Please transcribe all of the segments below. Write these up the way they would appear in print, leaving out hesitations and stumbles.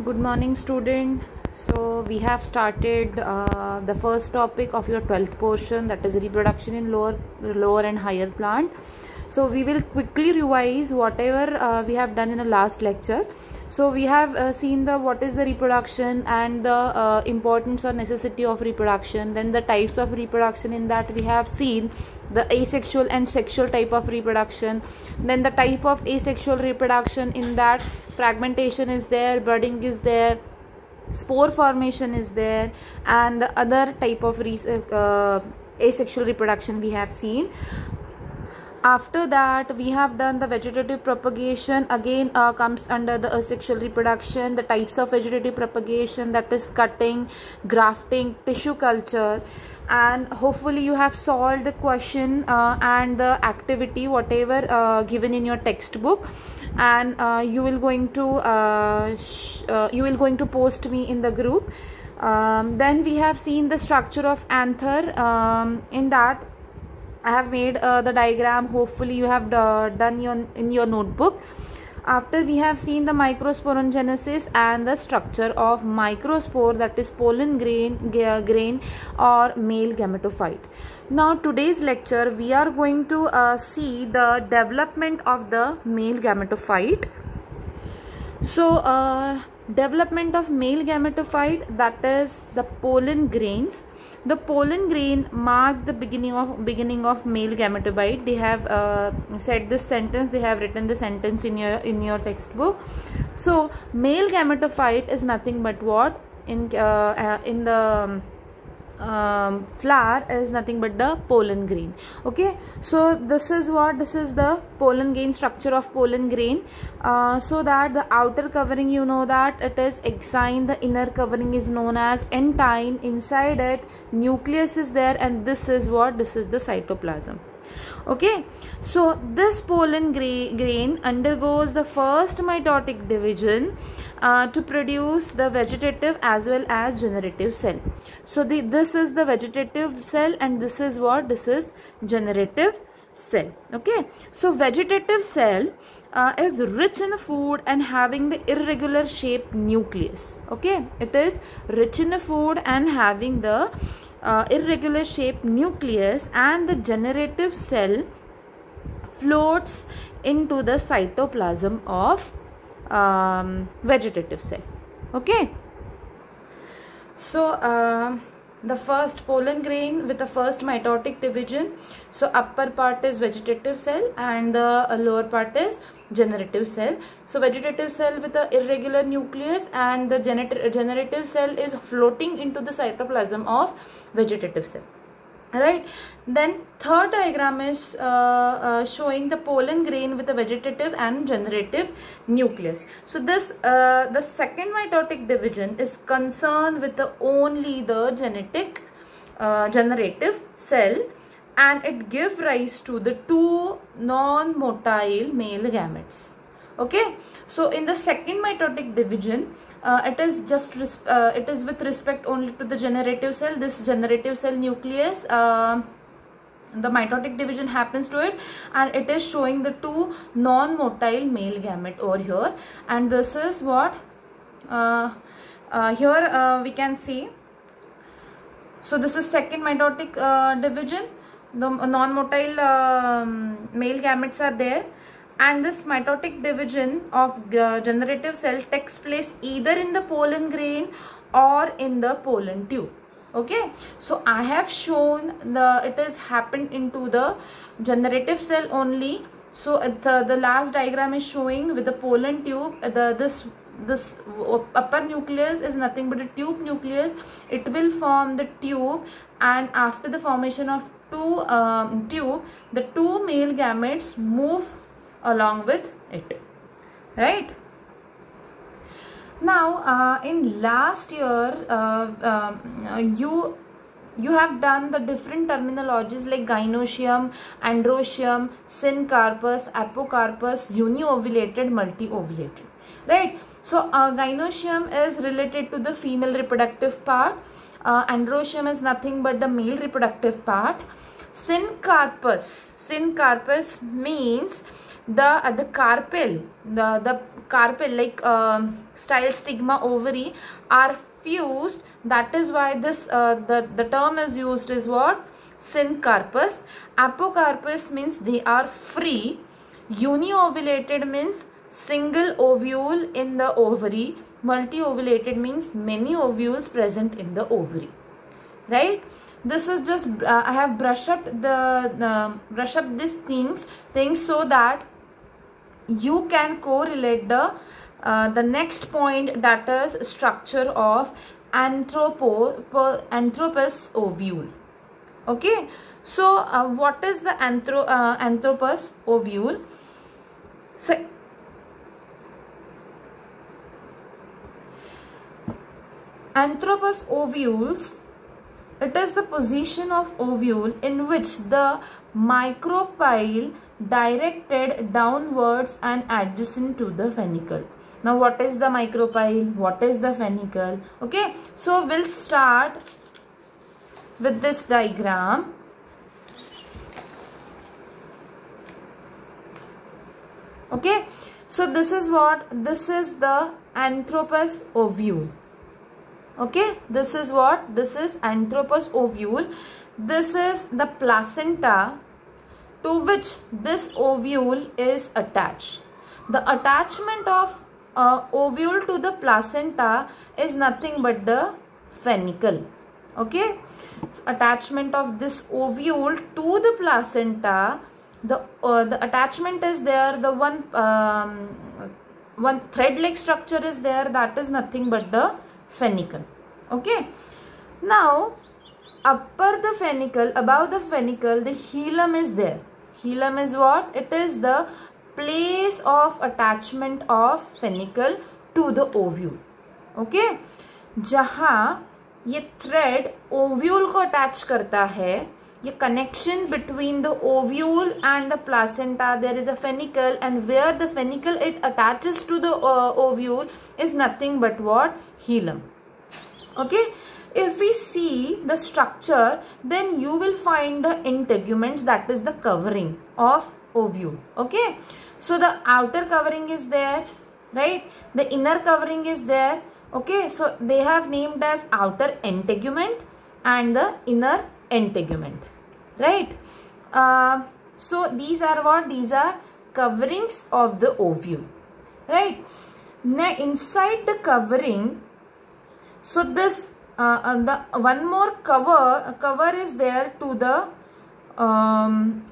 Good morning, student. So we have started the first topic of your 12th portion, that is reproduction in lower and higher plant. So we will quickly revise whatever we have done in the last lecture. So we have seen what is the reproduction and the importance or necessity of reproduction. Then the types of reproduction, in that we have seen the asexual and sexual type of reproduction. Then the type of asexual reproduction, in that fragmentation is there, budding is there, spore formation is there, and the other type of asexual reproduction we have seen. After that, we have done the vegetative propagation. Again comes under the asexual reproduction. The types of vegetative propagation, that is cutting, grafting, tissue culture. And hopefully you have solved the question and the activity whatever given in your textbook, and you will going to post me in the group. Then we have seen the structure of anther. In that I have made the diagram. Hopefully you have done in your notebook. After we have seen the microsporangenesis and the structure of microspore, that is pollen grain or male gametophyte. Now today's lecture we are going to see the development of the male gametophyte. So development of male gametophyte, that is the pollen grains. The pollen grain mark the beginning of male gametophyte. They have said this sentence. They have written the sentence in your textbook. So male gametophyte is nothing but what in the flower is nothing but the pollen grain. Okay, so this is the pollen grain, structure of pollen grain. So that the outer covering, you know that it is exine, the inner covering is known as entine. Inside it nucleus is there, and this is the cytoplasm. Okay, so this pollen grain undergoes the first mitotic division to produce the vegetative as well as generative cell. So this is the vegetative cell, and this is generative cell. Okay, so vegetative cell is rich in food and having the irregular shaped nucleus. Okay, it is rich in food and having the irregular shaped nucleus, and the generative cell floats into the cytoplasm of vegetative cell. Okay, so the first pollen grain with the first mitotic division. So upper part is vegetative cell and the lower part is generative cell. So vegetative cell with the irregular nucleus, and the generative cell is floating into the cytoplasm of vegetative cell. Right, then third diagram is showing the pollen grain with the vegetative and generative nucleus. So this the second mitotic division is concerned with only the generative cell, and it gives rise to the two non-motile male gametes. Okay, so in the second mitotic division, it is with respect only to the generative cell. This generative cell nucleus, the mitotic division happens to it, and it is showing the two non-motile male gamete over here. And this is what here we can see. So this is second mitotic division. The non-motile male gametes are there, and this mitotic division of generative cell takes place either in the pollen grain or in the pollen tube. Okay, so I have shown it is happened into the generative cell only. So the last diagram is showing with the pollen tube. This upper nucleus is nothing but a tube nucleus. It will form the tube, and after the formation of tube, the two male gametes move along with it. Right, now in last year you have done the different terminologies like gynoecium, androecium, syncarpus, apocarpus, uniovulated, multiovulated. Right, so gynoecium is related to the female reproductive part. Androecium is nothing but the male reproductive part. Syncarpus means the carpel, the carpel like style stigma ovary are fused. That is why this the term is used is what? Syncarpous. Apocarpous means they are free. Uniovulated means single ovule in the ovary. Multi-ovulated means many ovules present in the ovary. Right? This is just I have brushed up these things so that you can correlate the next point, that is structure of anthropous ovule. Okay, so what is the anthropous ovule? So anthropous ovules, it is the position of ovule in which the micropyle directed downwards and adjacent to the funicle. Now what is the micropyle? What is the funicle? Okay, so we'll start with this diagram. Okay, so this is what? This is the anthropous ovule. Okay, this is what? This is anthropous ovule. This is the placenta to which this ovule is attached. The attachment of ovule to the placenta is nothing but the funicle. Okay, so attachment of this ovule to the placenta, the attachment is there, the one thread like structure is there, that is nothing but the funicle. Okay, now above the funicle, the hilum is there. Hilum is what? It is the place of attachment of funicle to the ovule. Okay, जहाँ ये thread ovule को attach करता है, ये connection between the ovule and the placenta, there is a funicle, and where the funicle it attaches to the ovule is nothing but what? Hilum. Okay, if we see the structure, then you will find the integuments, that is the covering of ovule. Okay, so the outer covering is there, right? The inner covering is there. Okay, so they have named as outer integument and the inner integument, right? So these are what? These are coverings of the ovule, right? Now inside the covering, so this the one more cover is there to the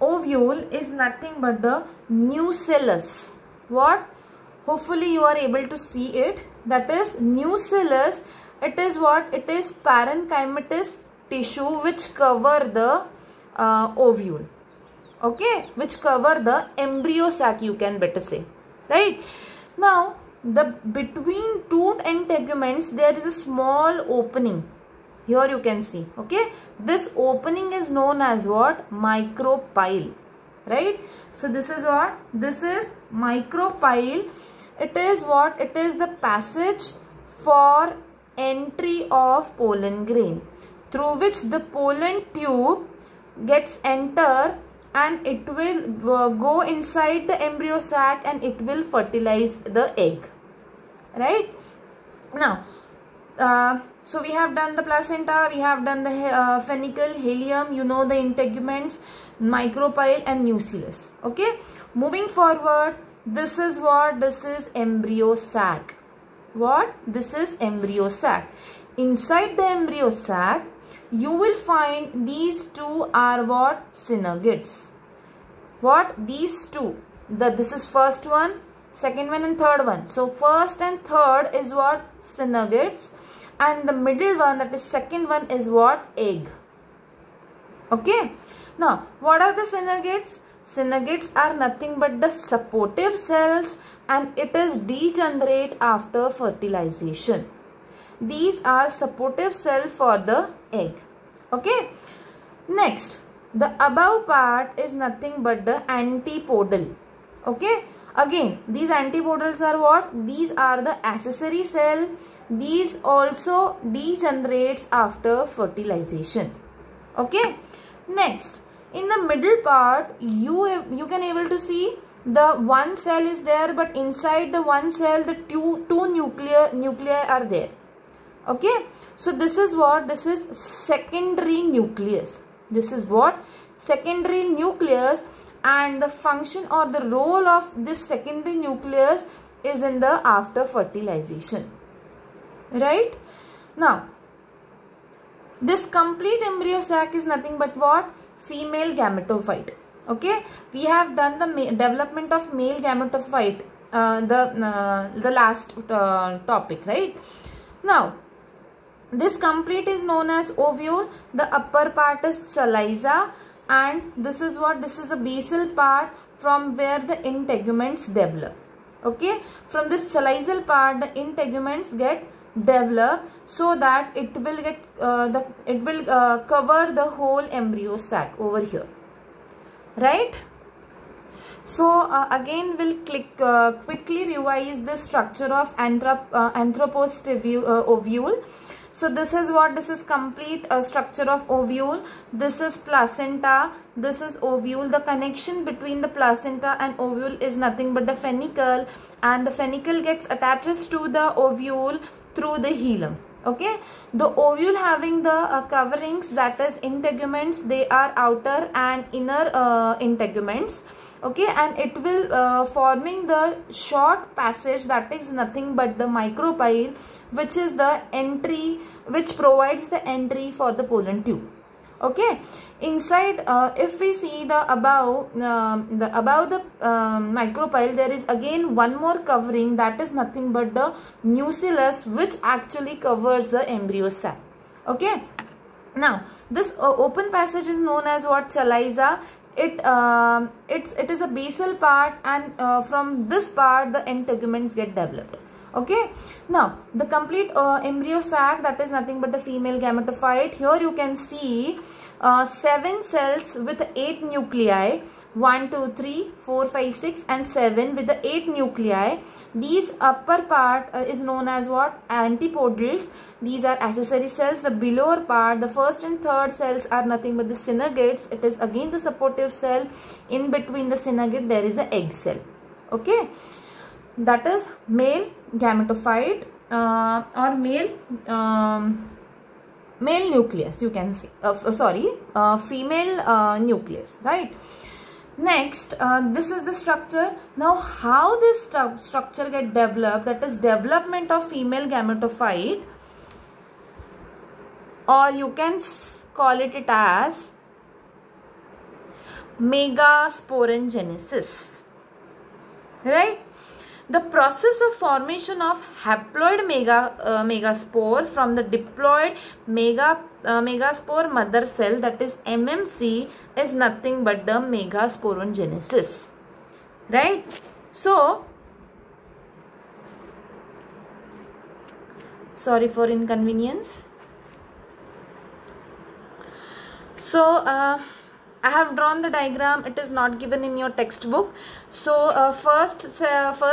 ovule is nothing but the nucellus. What? Hopefully you are able to see it. That is nucellus. It is what? It is parenchymatous tissue which cover the ovule. Okay, which cover the embryo sac, you can better say, right? Now the between two integuments there is a small opening. Here you can see. Okay, this opening is known as what? Micropyle, right? So this is what? This is micropyle. It is what? It is the passage for entry of pollen grain through which the pollen tube gets entered and it will go inside the embryo sac and it will fertilize the egg, right? Now so we have done the placenta, we have done the funicle, hilum, you know the integuments, micropyle and nucellus. Okay, moving forward, this is what? This is embryo sac. What? This is embryo sac. Inside the embryo sac you will find these two are what? Synergids. What? These two. This is first one, second one and third one. So first and third is what? Synergids, and the middle one, that is second one, is what? Egg. Okay. Now what are the synergids? Synergids are nothing but the supportive cells and it is degenerate after fertilization. These are supportive cell for the egg. Okay. Next, the above part is nothing but the antipodal. Okay. Again, these antipodals are what? These are the accessory cell. These also degenerates after fertilization. Okay. Next, in the middle part, you can able to see the one cell is there, but inside the one cell the two nuclei are there. Okay, so this is what, this is secondary nucleus. This is what, secondary nucleus, and the function or the role of this secondary nucleus is in the after fertilization. Right? Now, this complete embryo sac is nothing but what? Female gametophyte. Okay, we have done the development of male gametophyte, the last topic, right? Now, this complete is known as ovule. The upper part is chaliza, and this is what? This is the basal part from where the integuments develop. Okay, from this chalizal part the integuments get developed, so that it will get cover the whole embryo sac over here. Right? So again we'll quickly revise the structure of anthropos ovule. So this is what, this is complete structure of ovule. This is placenta, this is ovule. The connection between the placenta and ovule is nothing but the funicle, and the funicle gets attaches to the ovule through the hilum. Okay, the ovule having the coverings, that is integuments, they are outer and inner integuments. Okay, and it will forming the short passage, that is nothing but the micropyle, which is the entry, which provides the entry for the pollen tube. Okay, inside if we see the above the micropyle, there is again one more covering, that is nothing but the nucellus, which actually covers the embryo sac. Okay, now this open passage is known as what? Chaliza. It is a basal part, and from this part the integuments get developed. Okay, now the complete embryo sac, that is nothing but the female gametophyte. Here you can see 7 cells with 8 nuclei, 1, 2, 3, 4, 5, 6 and 7 with the 8 nuclei. These upper part is known as what? Antipodals. These are accessory cells. The below part, the first and third cells are nothing but the synergates. It is again the supportive cell. In between the synergate there is the egg cell. Okay, that is male gametophyte or male nucleus, you can see, female nucleus, right? Next, this is the structure. Now, how this structure get developed, that is development of female gametophyte, or you can call it as megasporangenesis, right? The process of formation of haploid megaspore from the diploid megaspore mother cell, that is MMC, is nothing but the megasporangenesis, right? So, sorry for inconvenience. So, I have drawn the diagram. It is not given in your textbook. So first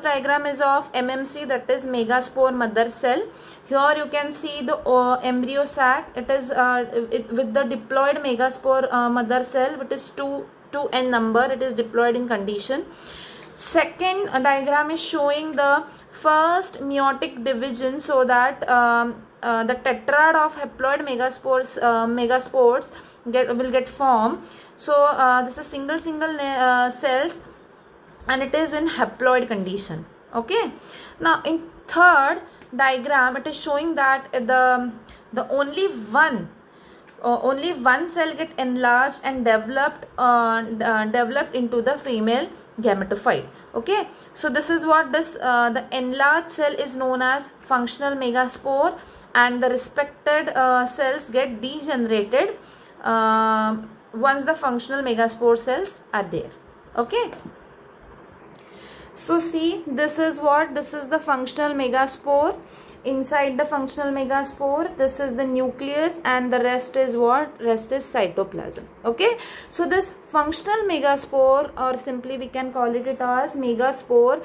diagram is of MMC, that is megaspore mother cell. Here you can see the embryo sac. It is with the diploid megaspore mother cell, which is 2n number. It is diploid in condition. Second diagram is showing the first meiotic division, so that the tetrad of haploid megaspores will get formed. So this is single cells, and it is in haploid condition. Okay, now in third diagram it is showing that the only one cell get enlarged and developed into the female gametophyte. Okay, so this is what this the enlarged cell is known as functional megaspore, and the respected cells get degenerated once the functional megaspore cells are there. Okay, so see, this is what, this is the functional megaspore. Inside the functional megaspore, this is the nucleus, and the rest is what? Rest is cytoplasm. Okay, so this functional megaspore, or simply we can call it as megaspore,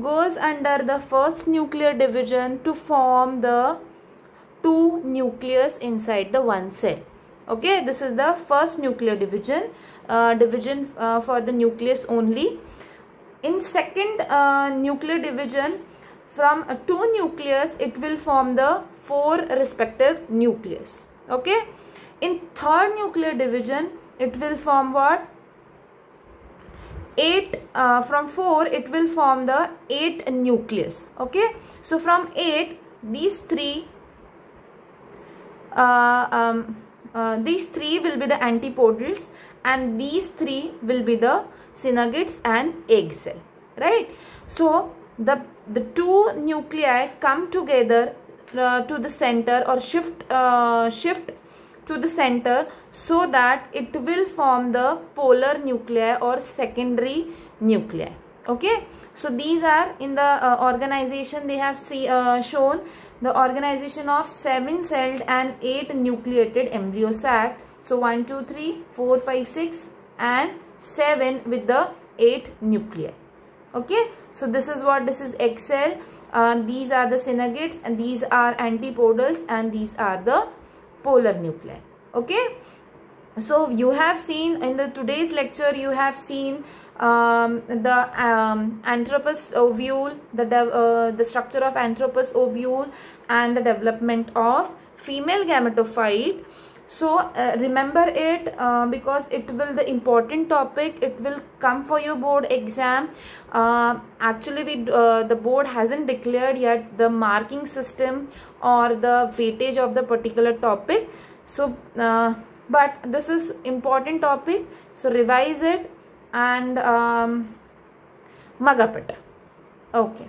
goes under the first nuclear division to form the 2 nucleus inside the one cell. Okay, this is the first nuclear division for the nucleus only. in second nuclear division, from 2 nucleus it will form the 4 respective nucleus. Okay. In third nuclear division it will form what? 8. From 4 it will form the 8 nucleus. Okay. So from 8 these 3 will be the antipodals, and these 3 will be the synagids and egg cell, right? So the 2 nuclei come together to the center, or shift to the center, so that it will form the polar nuclei or secondary nuclei. Okay. So these are in the organization. They have shown the organization of 7-celled and 8 nucleated embryo sac. So 1, 2, 3, 4, 5, 6 and 7 with the 8 nuclei. Okay. So this is egg cell. These are the synagids, and these are antipodals, and these are the polar nuclei. Okay. So you have seen in the today's lecture, you have seen the anthropus ovule, the structure of anthropus ovule, and the development of female gametophyte. So remember it, because it will the important topic. It will come for your board exam. Actually, the board hasn't declared yet the marking system or the weightage of the particular topic. So but this is important topic, so revise it and mug up it. Okay.